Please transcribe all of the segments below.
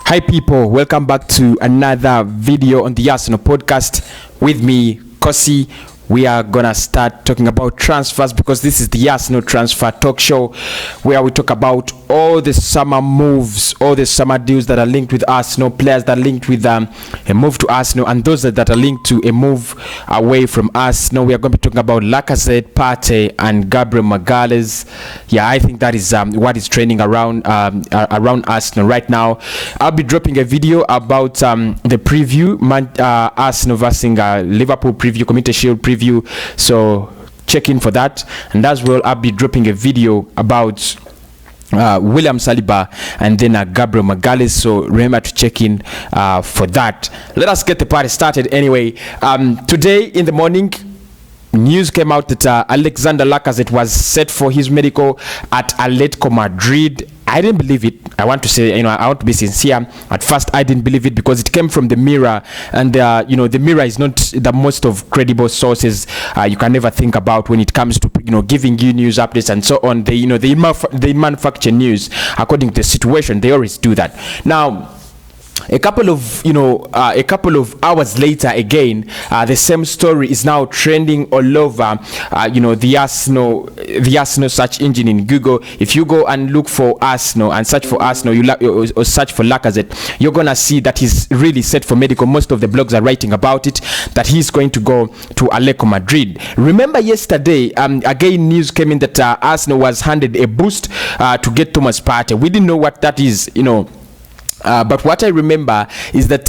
Hi people, welcome back to another video on the Arsenal podcast with me, Kosi. We are gonna start talking about transfers because this is the Arsenal transfer talk show where we talk about all the summer moves, all the summer deals that are linked with Arsenal, players that are linked with a move to Arsenal, and those that are linked to a move away from Arsenal. We are going to be talking about Lacazette, Partey, and Gabriel Magalhães. Yeah, I think that is what is trending around Arsenal right now. I'll be dropping a video about the preview, Arsenal versus Liverpool preview, Community Shield preview. So check in for that, and as well I'll be dropping a video about William Saliba and then Gabriel Magalhães, so remember to check in for that. Let us get the party started anyway. Today in the morning, news came out that Alexander Lacazette was set for his medical at Atletico Madrid. I didn't believe it. I want to say, I want to be sincere. At first, I didn't believe it because it came from the Mirror, and the Mirror is not the most of credible sources you can ever think about when it comes to giving you news updates and so on. They manufacture news according to the situation. They always do that. Now, a couple of hours later, again, the same story is now trending all over the Arsenal search engine in Google. If you go and look for Arsenal and search for Arsenal, or search for Lacazette, you're gonna see that he's really set for medical. Most of the blogs are writing about it, that he's going to go to Atletico Madrid. Remember yesterday, again, news came in that Arsenal was handed a boost to get Thomas Partey. We didn't know what that is, but what I remember is that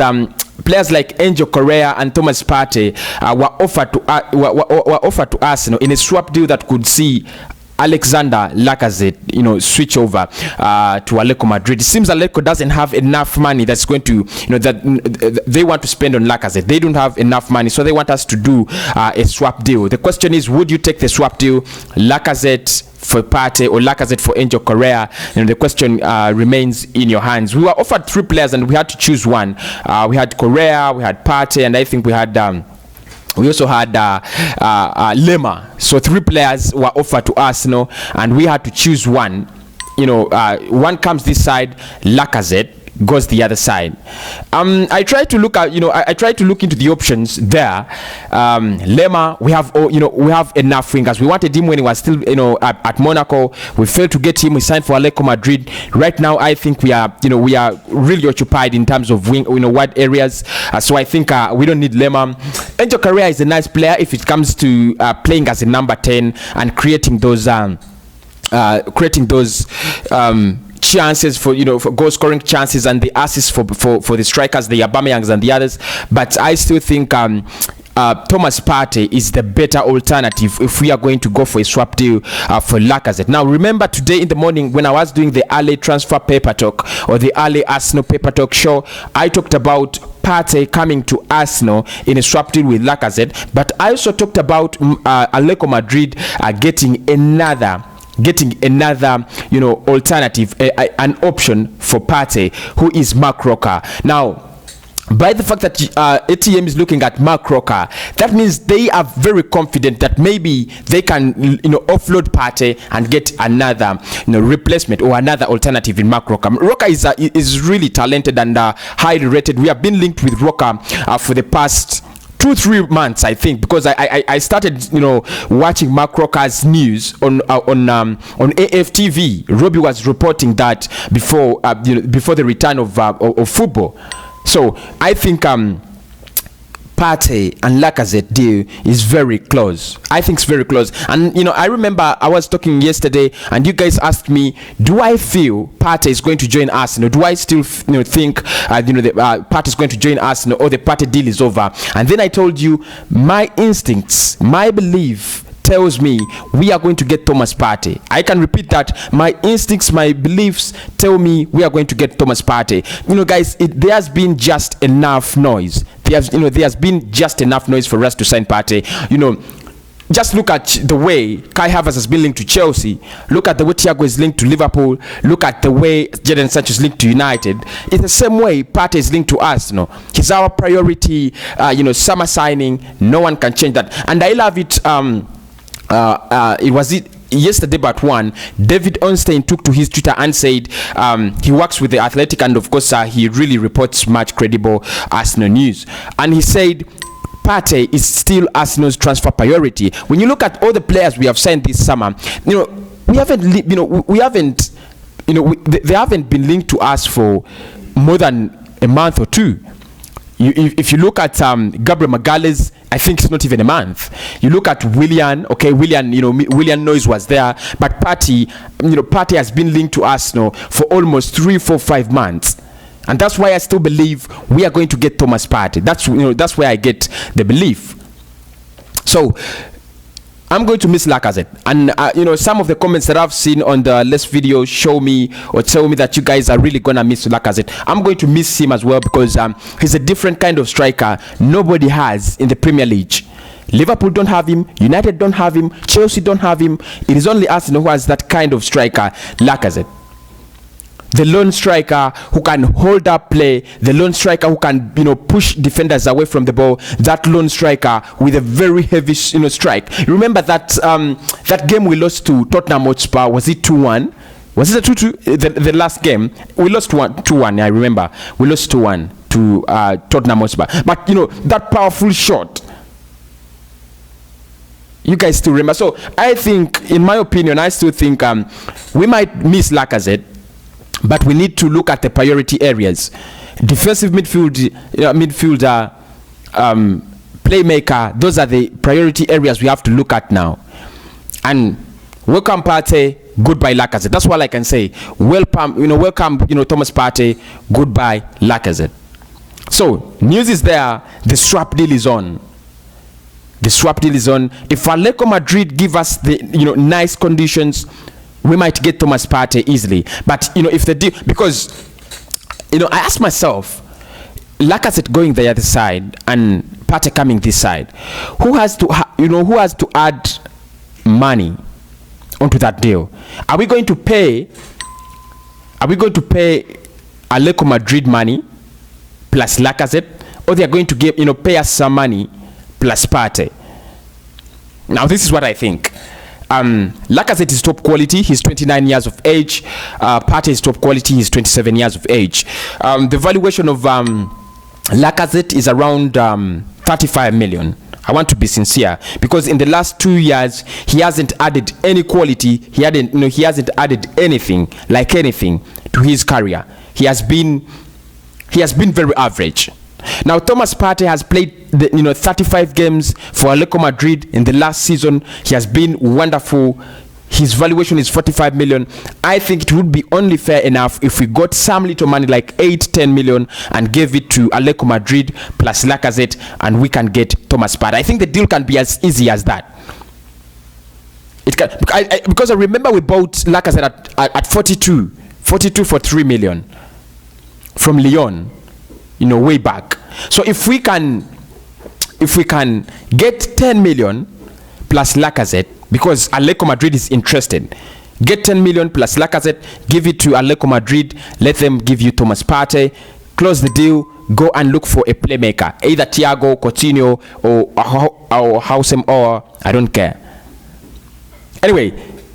players like Angel Correa and Thomas Partey were offered to Arsenal in a swap deal that could see Alexander Lacazette, switch over to Atletico Madrid. It seems Atletico doesn't have enough money that's going to, that they want to spend on Lacazette. They don't have enough money, so they want us to do a swap deal. The question is, would you take the swap deal, Lacazette for Partey or Lacazette for Angel Correa? The question remains in your hands. We were offered 3 players and we had to choose one. We had Correa, we had Partey, and I think we had we also had Lema. So 3 players were offered to Arsenal and we had to choose one. One comes this side, Lacazette goes the other side. I tried to look at, I tried to look into the options there. Lema, we have enough wingers. We wanted him when he was still, at Monaco. We failed to get him. We signed for Atletico Madrid. Right now, I think we are really occupied in terms of wide areas. So I think we don't need Lema. Angel Correa is a nice player if it comes to playing as a number 10 and creating those chances for goal scoring chances and the assists for the strikers, the Aubameyangs and the others. But I still think Thomas Partey is the better alternative if we are going to go for a swap deal for Lacazette. Now remember, today in the morning when I was doing the early transfer paper talk, or the early Arsenal paper talk show, I talked about Partey coming to Arsenal in a swap deal with Lacazette, but I also talked about Atletico Madrid getting another alternative, an option for Partey, who is Mark Roca. Now, by the fact that ATM is looking at Mark Roca, that means they are very confident that maybe they can offload Partey and get another replacement or another alternative in Mark Roca. Roca is really talented and highly rated. We have been linked with Roca for the past 2-3 months, I think, because I started watching Mark Roca's news on AFTV. Robbie was reporting that before the return of football. So I think Partey and Lacazette deal is very close. I think it's very close. And I remember I was talking yesterday and you guys asked me, do I feel Partey is going to join Arsenal? Do I still think Partey is going to join Arsenal, or the Partey deal is over? And then I told you, my instincts, my belief tells me we are going to get Thomas Partey. I can repeat that. My instincts, my beliefs tell me we are going to get Thomas Partey. Guys, there has been just enough noise. There has been just enough noise for us to sign Partey. Just look at the way Kai Havertz has been linked to Chelsea. Look at the way Thiago is linked to Liverpool. Look at the way Jadon Sancho is linked to United. It's the same way Partey is linked to Arsenal. He's our priority. Summer signing. No one can change that. And I love it. It was yesterday but one, David Ornstein took to his Twitter and said he works with the Athletic, and of course he really reports much credible Arsenal news, and he said Partey is still Arsenal's transfer priority. When you look at all the players we have signed this summer, they haven't been linked to us for more than a month or two. If you look at Gabriel Magalhães, I think it's not even a month. You look at Willian, Willian Noise was there, but Partey has been linked to Arsenal for almost 3, 4, 5 months. And that's why I still believe we are going to get Thomas Partey. That's where I get the belief. So I'm going to miss Lacazette, and some of the comments that I've seen on the last video show me or tell me that you guys are really gonna miss Lacazette. I'm going to miss him as well, because he's a different kind of striker nobody has in the Premier League. Liverpool don't have him, United don't have him, Chelsea don't have him. It is only Arsenal who has that kind of striker, Lacazette. The lone striker who can hold up play, the lone striker who can push defenders away from the ball, that lone striker with a very heavy strike. Remember that that game we lost to Tottenham Hotspur, was it 2-1? Was it a 2-2? The last game we lost 2-1. I remember we lost 2-1 to Tottenham Hotspur, but that powerful shot, you guys still remember. So I think, in my opinion, I still think we might miss Lacazette, but we need to look at the priority areas. Defensive midfielder, playmaker, those are the priority areas we have to look at now. And welcome Partey, goodbye Lacazette. That's all I can say. Welcome Thomas Partey, goodbye Lacazette. So news is there, the swap deal is on. The swap deal is on. If Atletico Madrid give us the nice conditions, we might get Thomas Partey easily. But if the deal, because I asked myself, Lacazette going the other side and Partey coming this side, who has to add money onto that deal? Are we going to pay Atletico Madrid money plus Lacazette, or they are going to pay us some money plus Partey? Now this is what I think. Lacazette is top quality, he's 29 years of age. Partey is top quality, he's 27 years of age. The valuation of Lacazette is around 35 million. I want to be sincere, because in the last 2 years he hasn't added any quality. He hasn't added anything to his career. He has been very average. Now Thomas Partey has played 35 games for Atletico Madrid in the last season. He has been wonderful. His valuation is 45 million. I think it would be only fair enough if we got some little money like 8-10 million and gave it to Atletico Madrid plus Lacazette, and we can get Thomas Partey. I think the deal can be as easy as that. It can, because I remember we bought Lacazette at 42 for 3 million from Lyon, way back. So if we can get 10 million plus Lacazette, because Atletico Madrid is interested, get 10 million plus Lacazette, give it to Atletico Madrid, let them give you Thomas Partey, close the deal, go and look for a playmaker, either Thiago, Coutinho, or Housem, or I don't care. Anyway,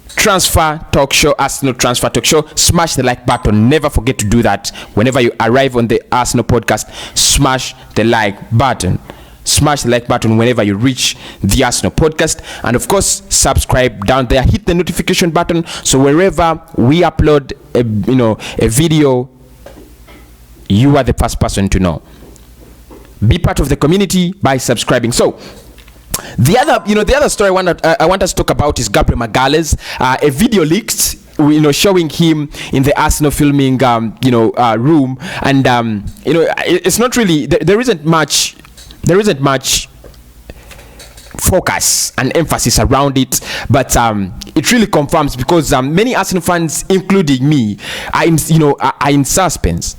transfer talk show, Arsenal transfer talk show. Smash the like button. Never forget to do that whenever you arrive on the Arsenal podcast. Smash the like button. Smash the like button whenever you reach the Arsenal podcast, and of course subscribe down there. Hit the notification button, so wherever we upload a video, you are the first person to know. Be part of the community by subscribing. So the other story I want us to talk about is Gabriel Magalhães. A video leaked, showing him in the Arsenal filming room, and it's not really, there isn't much focus and emphasis around it, but it really confirms, because many Arsenal fans, including me, are in suspense.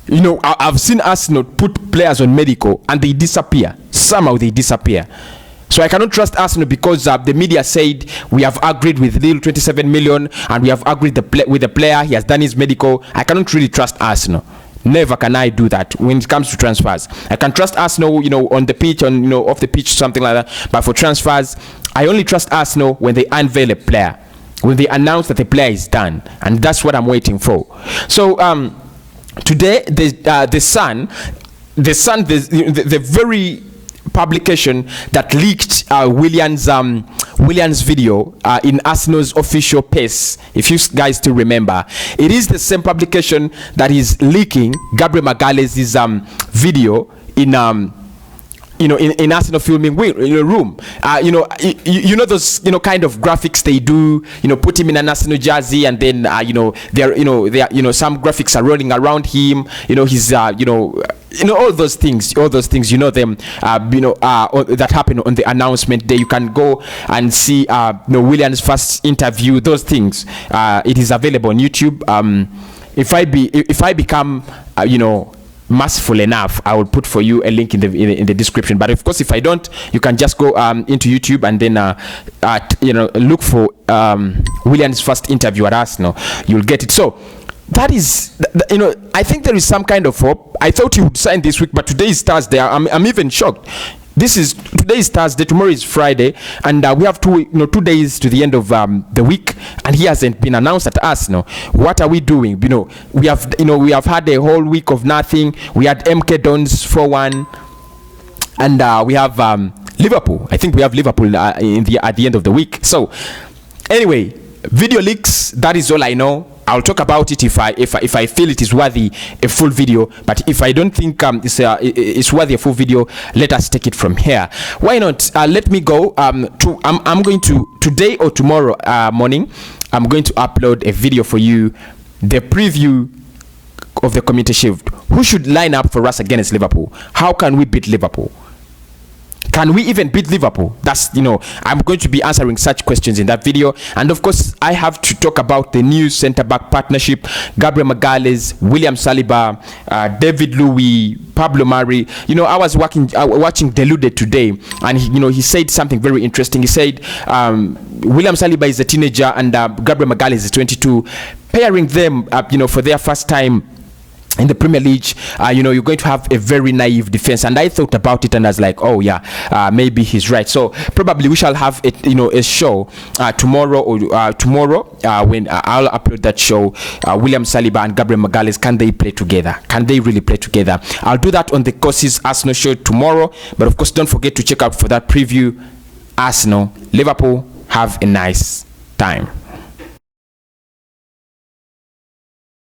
I've seen Arsenal put players on medical and they disappear. Somehow they disappear. So I cannot trust Arsenal, because the media said we have agreed with Lille 27 million and we have agreed with the player, he has done his medical. I cannot really trust Arsenal. Never can I do that when it comes to transfers. I can trust Arsenal, on the pitch, off the pitch, something like that. But for transfers, I only trust Arsenal when they unveil a player, when they announce that the player is done, and that's what I'm waiting for. So today, the Sun, the very publication that leaked Willian's video in Arsenal's official pace, if you guys still remember, it is the same publication that is leaking Gabriel Magalhães' video in in Arsenal filming room. Those kind of graphics they do, put him in an Arsenal jersey, and then there some graphics are rolling around him, he's all those things, them that happen on the announcement day. You can go and see Willian's first interview, those things. It is available on YouTube. If I become merciful enough, I will put for you a link in the description. But of course, if I don't, you can just go into YouTube and then look for Willian's first interview at Arsenal. You'll get it. So that is, I think there is some kind of hope. I thought he would sign this week, but today is Thursday. I'm even shocked. Today is Thursday, tomorrow is Friday, and we have 2 days to the end of the week, and he hasn't been announced at Arsenal. What are we doing? We have had a whole week of nothing. We had MK Dons 4-1, and we have Liverpool. I think we have Liverpool at the end of the week. So anyway, video leaks. That is all I know. I'll talk about it if I feel it is worthy a full video. But if I don't think it's worthy a full video, let us take it from here. Why not? Let me go. I'm going to today or tomorrow morning. I'm going to upload a video for you, the preview of the Community Shield. Who should line up for us against Liverpool? How can we beat Liverpool? Can we even beat Liverpool? That's, I'm going to be answering such questions in that video. And of course, I have to talk about the new centre-back partnership, Gabriel Magalhães, William Saliba, David Luiz, Pablo Mari. I was watching Deluded today, and he said something very interesting. He said William Saliba is a teenager and Gabriel Magalhães is 22. Pairing them, for their first time in the Premier League, you're going to have a very naive defense. And I thought about it and I was like, oh yeah, maybe he's right. So probably we shall have a show tomorrow when I'll upload that show. William Saliba and Gabriel Magalhães, can they play together? Can they really play together? I'll do that on the Courses Arsenal show tomorrow. But of course, don't forget to check out for that preview. Arsenal, Liverpool, have a nice time.